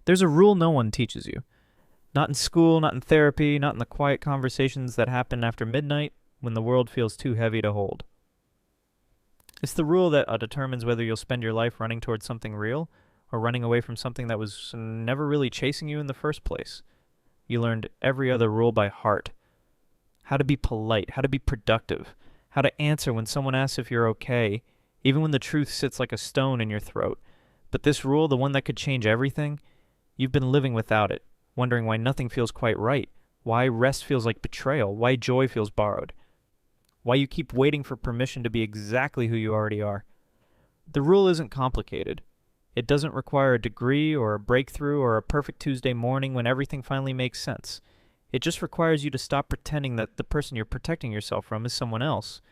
There's a rule no one teaches you. Not in school, not in therapy, not in the quiet conversations that happen after midnight when the world feels too heavy to hold. It's the rule that determines whether you'll spend your life running towards something real or running away from something that was never really chasing you in the first place. You learned every other rule by heart. How to be polite, how to be productive, how to answer when someone asks if you're okay, even when the truth sits like a stone in your throat. But this rule, the one that could change everything, you've been living without it, wondering why nothing feels quite right, why rest feels like betrayal, why joy feels borrowed, why you keep waiting for permission to be exactly who you already are. The rule isn't complicated. It doesn't require a degree or a breakthrough or a perfect Tuesday morning when everything finally makes sense. It just requires you to stop pretending that the person you're protecting yourself from is someone else.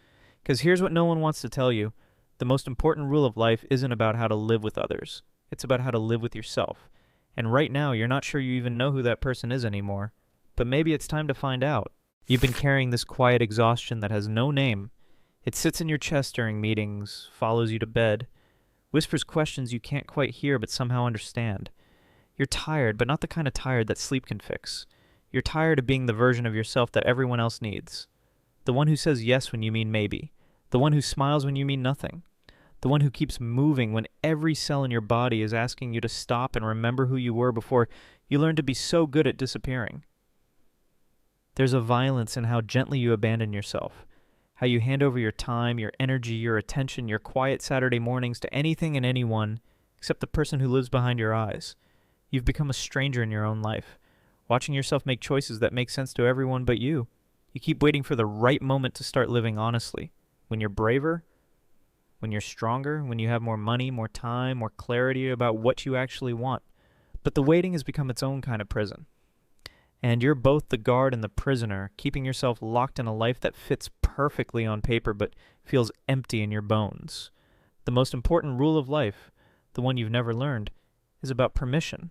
Because here's what no one wants to tell you. The most important rule of life isn't about how to live with others. It's about how to live with yourself. And right now, you're not sure you even know who that person is anymore. But maybe it's time to find out. You've been carrying this quiet exhaustion that has no name. It sits in your chest during meetings, follows you to bed, whispers questions you can't quite hear but somehow understand. You're tired, but not the kind of tired that sleep can fix. You're tired of being the version of yourself that everyone else needs. The one who says yes when you mean maybe. The one who smiles when you mean nothing. The one who keeps moving when every cell in your body is asking you to stop and remember who you were before you learned to be so good at disappearing. There's a violence in how gently you abandon yourself, how you hand over your time, your energy, your attention, your quiet Saturday mornings to anything and anyone except the person who lives behind your eyes. You've become a stranger in your own life, watching yourself make choices that make sense to everyone but you. You keep waiting for the right moment to start living honestly. When you're braver, when you're stronger, when you have more money, more time, more clarity about what you actually want. But the waiting has become its own kind of prison. And you're both the guard and the prisoner, keeping yourself locked in a life that fits perfectly on paper but feels empty in your bones. The most important rule of life, the one you've never learned, is about permission.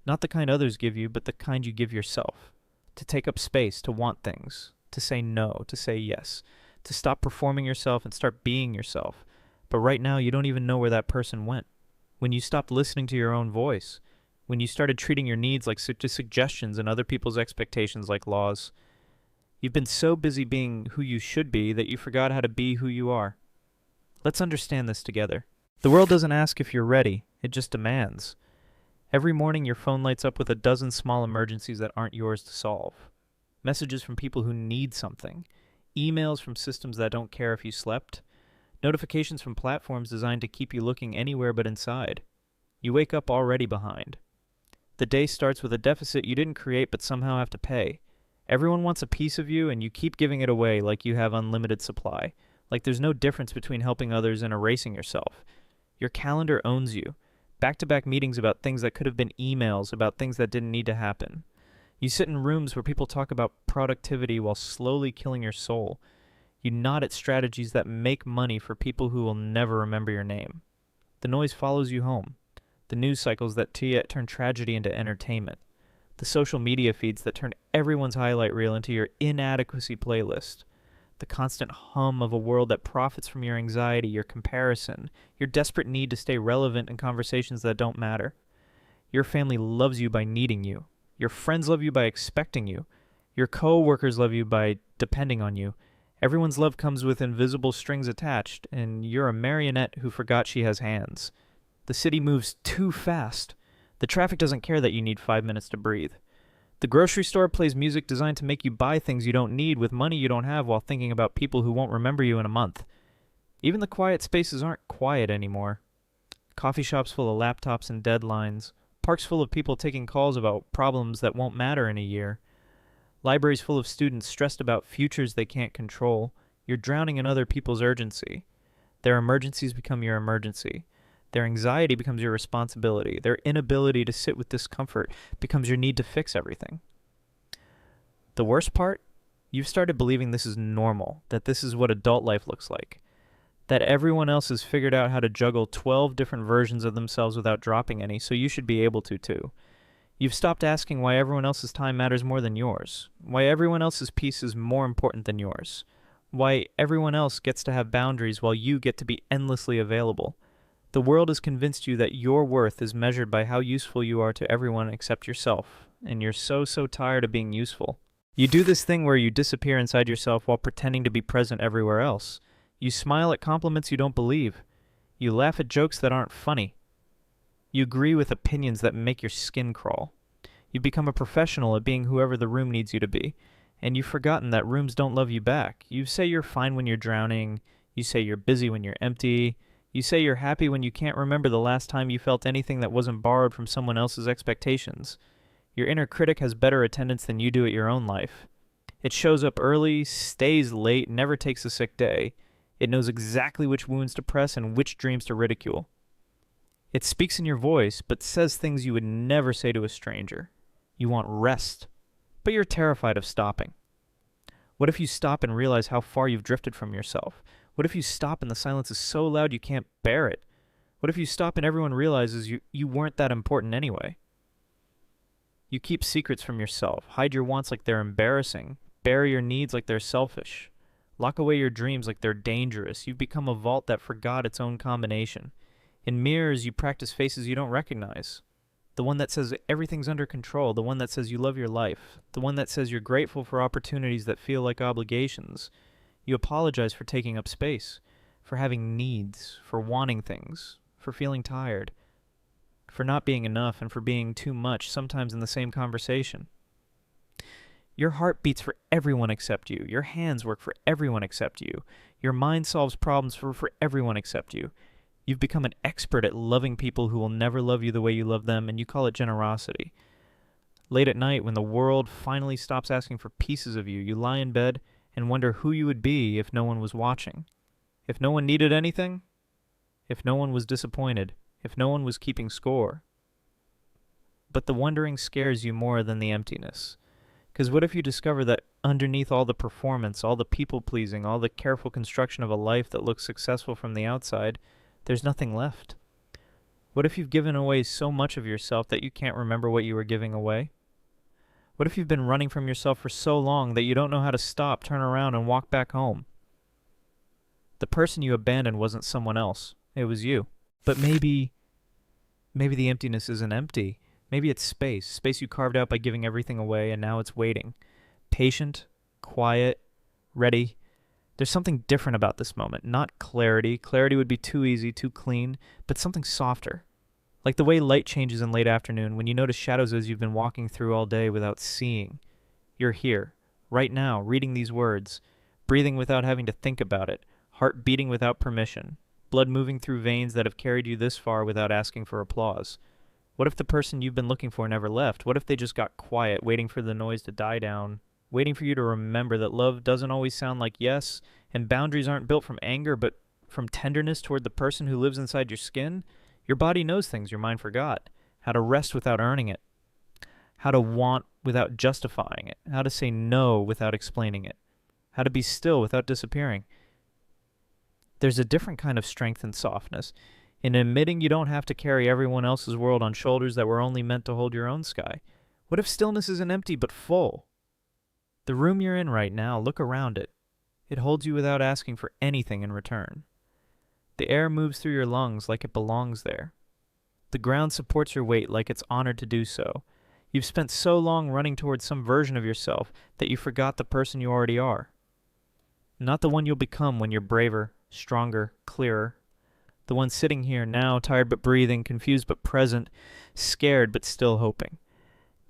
Not the kind others give you, but the kind you give yourself. To take up space, to want things, to say no, to say yes, to stop performing yourself and start being yourself. But right now, you don't even know where that person went. When you stopped listening to your own voice, when you started treating your needs like suggestions and other people's expectations like laws. You've been so busy being who you should be that you forgot how to be who you are. Let's understand this together. The world doesn't ask if you're ready, it just demands. Every morning your phone lights up with a dozen small emergencies that aren't yours to solve. Messages from people who need something. Emails from systems that don't care if you slept. Notifications from platforms designed to keep you looking anywhere but inside. You wake up already behind. The day starts with a deficit you didn't create but somehow have to pay. Everyone wants a piece of you and you keep giving it away like you have unlimited supply. Like there's no difference between helping others and erasing yourself. Your calendar owns you. Back-to-back meetings about things that could have been emails about things that didn't need to happen. You sit in rooms where people talk about productivity while slowly killing your soul. You nod at strategies that make money for people who will never remember your name. The noise follows you home. The news cycles that turn tragedy into entertainment. The social media feeds that turn everyone's highlight reel into your inadequacy playlist. The constant hum of a world that profits from your anxiety, your comparison, your desperate need to stay relevant in conversations that don't matter. Your family loves you by needing you. Your friends love you by expecting you. Your co-workers love you by depending on you. Everyone's love comes with invisible strings attached, and you're a marionette who forgot she has hands. The city moves too fast. The traffic doesn't care that you need 5 minutes to breathe. The grocery store plays music designed to make you buy things you don't need with money you don't have while thinking about people who won't remember you in a month. Even the quiet spaces aren't quiet anymore. Coffee shops full of laptops and deadlines. Parks full of people taking calls about problems that won't matter in a year. Libraries full of students stressed about futures they can't control. You're drowning in other people's urgency. Their emergencies become your emergency. Their anxiety becomes your responsibility. Their inability to sit with discomfort becomes your need to fix everything. The worst part? You've started believing this is normal, that this is what adult life looks like. That everyone else has figured out how to juggle 12 different versions of themselves without dropping any, so you should be able to too. You've stopped asking why everyone else's time matters more than yours, why everyone else's peace is more important than yours, why everyone else gets to have boundaries while you get to be endlessly available. The world has convinced you that your worth is measured by how useful you are to everyone except yourself, and you're so tired of being useful. You do this thing where you disappear inside yourself while pretending to be present everywhere else. You smile at compliments you don't believe. You laugh at jokes that aren't funny. You agree with opinions that make your skin crawl. You become a professional at being whoever the room needs you to be, and you've forgotten that rooms don't love you back. You say you're fine when you're drowning. You say you're busy when you're empty. You say you're happy when you can't remember the last time you felt anything that wasn't borrowed from someone else's expectations. Your inner critic has better attendance than you do at your own life. It shows up early, stays late, never takes a sick day. It knows exactly which wounds to press and which dreams to ridicule. It speaks in your voice, but says things you would never say to a stranger. You want rest, but you're terrified of stopping. What if you stop and realize how far you've drifted from yourself? What if you stop and the silence is so loud you can't bear it? What if you stop and everyone realizes you weren't that important anyway? You keep secrets from yourself, hide your wants like they're embarrassing, bury your needs like they're selfish, lock away your dreams like they're dangerous. You've become a vault that forgot its own combination. In mirrors, you practice faces you don't recognize. The one that says everything's under control, the one that says you love your life, the one that says you're grateful for opportunities that feel like obligations. You apologize for taking up space, for having needs, for wanting things, for feeling tired, for not being enough, and for being too much, sometimes in the same conversation. Your heart beats for everyone except you. Your hands work for everyone except you. Your mind solves problems for everyone except you. You've become an expert at loving people who will never love you the way you love them, and you call it generosity. Late at night, when the world finally stops asking for pieces of you, you lie in bed and wonder who you would be if no one was watching. If no one needed anything? If no one was disappointed? If no one was keeping score? But the wondering scares you more than the emptiness. Because what if you discover that underneath all the performance, all the people-pleasing, all the careful construction of a life that looks successful from the outside, there's nothing left? What if you've given away so much of yourself that you can't remember what you were giving away? What if you've been running from yourself for so long that you don't know how to stop, turn around, and walk back home? The person you abandoned wasn't someone else. It was you. But maybe the emptiness isn't empty. Maybe it's space you carved out by giving everything away, and now it's waiting. Patient, quiet, ready. There's something different about this moment. Not clarity. Clarity would be too easy, too clean, but something softer. Like the way light changes in late afternoon when you notice shadows as you've been walking through all day without seeing. You're here, right now, reading these words, breathing without having to think about it, heart beating without permission, blood moving through veins that have carried you this far without asking for applause. What if the person you've been looking for never left? What if they just got quiet, waiting for the noise to die down, waiting for you to remember that love doesn't always sound like yes, and boundaries aren't built from anger, but from tenderness toward the person who lives inside your skin? Your body knows things your mind forgot. How to rest without earning it. How to want without justifying it. How to say no without explaining it. How to be still without disappearing. There's a different kind of strength and softness in admitting you don't have to carry everyone else's world on shoulders that were only meant to hold your own sky. What if stillness isn't empty but full? The room you're in right now, look around it. It holds you without asking for anything in return. The air moves through your lungs like it belongs there. The ground supports your weight like it's honored to do so. You've spent so long running towards some version of yourself that you forgot the person you already are. Not the one you'll become when you're braver, stronger, clearer. The one sitting here now, tired but breathing, confused but present, scared but still hoping.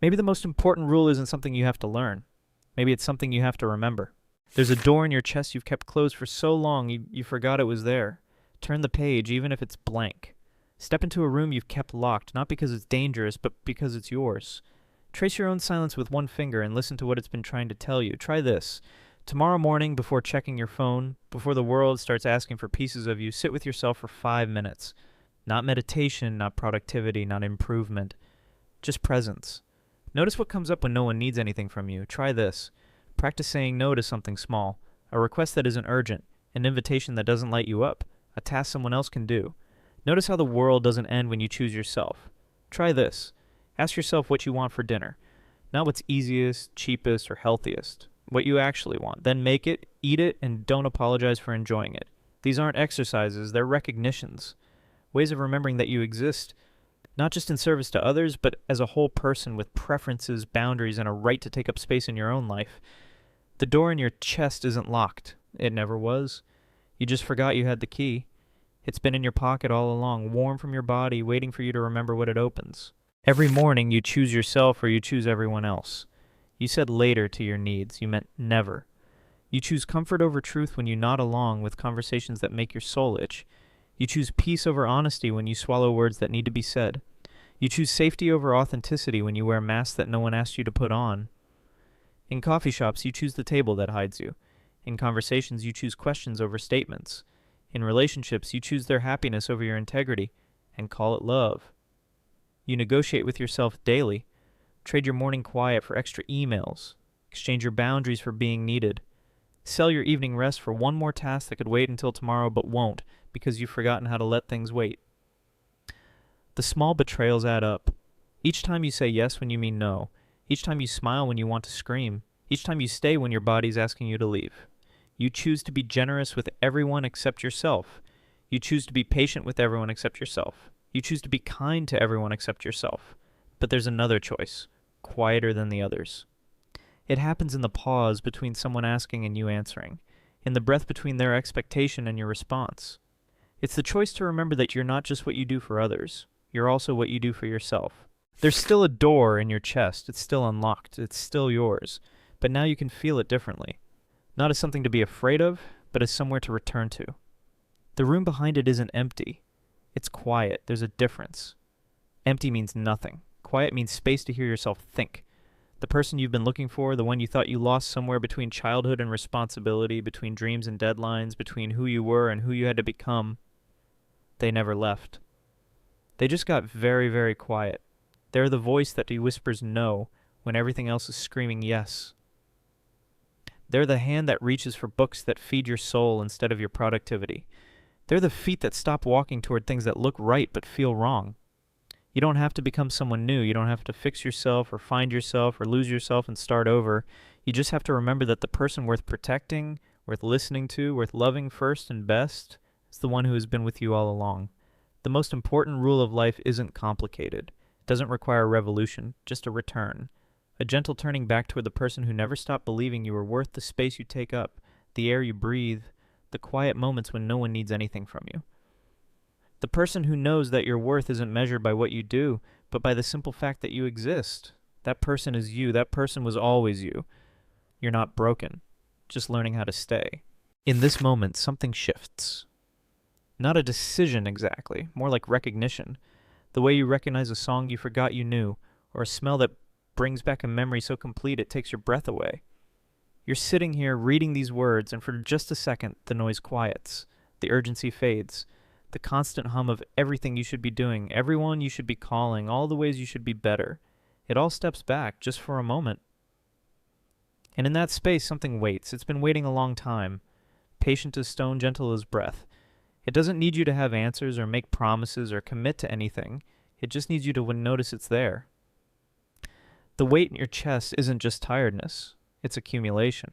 Maybe the most important rule isn't something you have to learn. Maybe it's something you have to remember. There's a door in your chest you've kept closed for so long you forgot it was there. Turn the page, even if it's blank. Step into a room you've kept locked, not because it's dangerous, but because it's yours. Trace your own silence with one finger and listen to what it's been trying to tell you. Try this. Tomorrow morning, before checking your phone, before the world starts asking for pieces of you, sit with yourself for 5 minutes. Not meditation, not productivity, not improvement. Just presence. Notice what comes up when no one needs anything from you. Try this. Practice saying no to something small. A request that isn't urgent. An invitation that doesn't light you up. A task someone else can do. Notice how the world doesn't end when you choose yourself. Try this. Ask yourself what you want for dinner. Not what's easiest, cheapest, or healthiest. What you actually want. Then make it, eat it, and don't apologize for enjoying it. These aren't exercises, they're recognitions. ways of remembering that you exist, not just in service to others, but as a whole person with preferences, boundaries, and a right to take up space in your own life. The door in your chest isn't locked. It never was. You just forgot you had the key. It's been in your pocket all along, warm from your body, waiting for you to remember what it opens. Every morning you choose yourself or you choose everyone else. You said later to your needs. You meant never. You choose comfort over truth when you nod along with conversations that make your soul itch. You choose peace over honesty when you swallow words that need to be said. You choose safety over authenticity when you wear masks that no one asked you to put on. In coffee shops, you choose the table that hides you. In conversations, you choose questions over statements. In relationships, you choose their happiness over your integrity, and call it love. You negotiate with yourself daily. Trade your morning quiet for extra emails. Exchange your boundaries for being needed. Sell your evening rest for one more task that could wait until tomorrow but won't because you've forgotten how to let things wait. The small betrayals add up. Each time you say yes when you mean no. Each time you smile when you want to scream. Each time you stay when your body's asking you to leave. You choose to be generous with everyone except yourself. You choose to be patient with everyone except yourself. You choose to be kind to everyone except yourself. But there's another choice, quieter than the others. It happens in the pause between someone asking and you answering, in the breath between their expectation and your response. It's the choice to remember that you're not just what you do for others, you're also what you do for yourself. There's still a door in your chest, it's still unlocked, it's still yours, but now you can feel it differently. Not as something to be afraid of, but as somewhere to return to. The room behind it isn't empty. It's quiet. There's a difference. Empty means nothing. Quiet means space to hear yourself think. The person you've been looking for, the one you thought you lost somewhere between childhood and responsibility, between dreams and deadlines, between who you were and who you had to become, they never left. They just got very, very quiet. They're the voice that whispers no when everything else is screaming yes. They're the hand that reaches for books that feed your soul instead of your productivity. They're the feet that stop walking toward things that look right but feel wrong. You don't have to become someone new. You don't have to fix yourself or find yourself or lose yourself and start over. You just have to remember that the person worth protecting, worth listening to, worth loving first and best is the one who has been with you all along. The most important rule of life isn't complicated. It doesn't require a revolution, just a return. A gentle turning back toward the person who never stopped believing you were worth the space you take up, the air you breathe, the quiet moments when no one needs anything from you. The person who knows that your worth isn't measured by what you do, but by the simple fact that you exist. That person is you. That person was always you. You're not broken, just learning how to stay. In this moment, something shifts. Not a decision exactly, more like recognition. The way you recognize a song you forgot you knew, or a smell that brings back a memory so complete it takes your breath away. You're sitting here reading these words, and for just a second, the noise quiets. The urgency fades. The constant hum of everything you should be doing, everyone you should be calling, all the ways you should be better. It all steps back, just for a moment. And in that space, something waits. It's been waiting a long time. Patient as stone, gentle as breath. It doesn't need you to have answers or make promises or commit to anything. It just needs you to notice it's there. The weight in your chest isn't just tiredness. It's accumulation.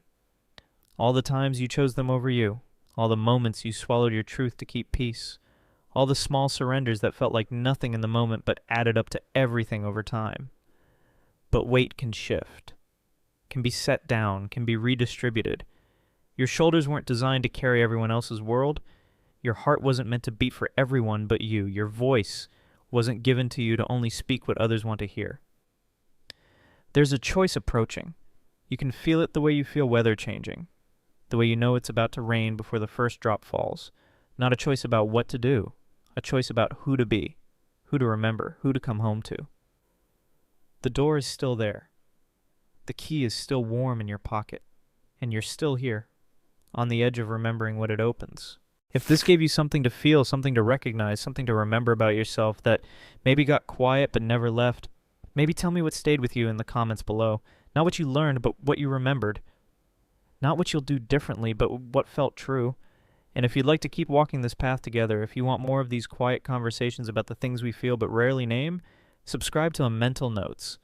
All the times you chose them over you. All the moments you swallowed your truth to keep peace. All the small surrenders that felt like nothing in the moment but added up to everything over time. But weight can shift. Can be set down. Can be redistributed. Your shoulders weren't designed to carry everyone else's world. Your heart wasn't meant to beat for everyone but you. Your voice wasn't given to you to only speak what others want to hear. There's a choice approaching. You can feel it the way you feel weather changing, the way you know it's about to rain before the first drop falls. Not a choice about what to do, a choice about who to be, who to remember, who to come home to. The door is still there. The key is still warm in your pocket, and you're still here, on the edge of remembering what it opens. If this gave you something to feel, something to recognize, something to remember about yourself that maybe got quiet but never left, maybe tell me what stayed with you in the comments below. Not what you learned, but what you remembered. Not what you'll do differently, but what felt true. And if you'd like to keep walking this path together, if you want more of these quiet conversations about the things we feel but rarely name, subscribe to Mental Notes.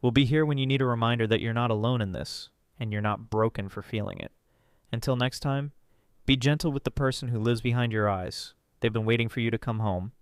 We'll be here when you need a reminder that you're not alone in this, and you're not broken for feeling it. Until next time, be gentle with the person who lives behind your eyes. They've been waiting for you to come home.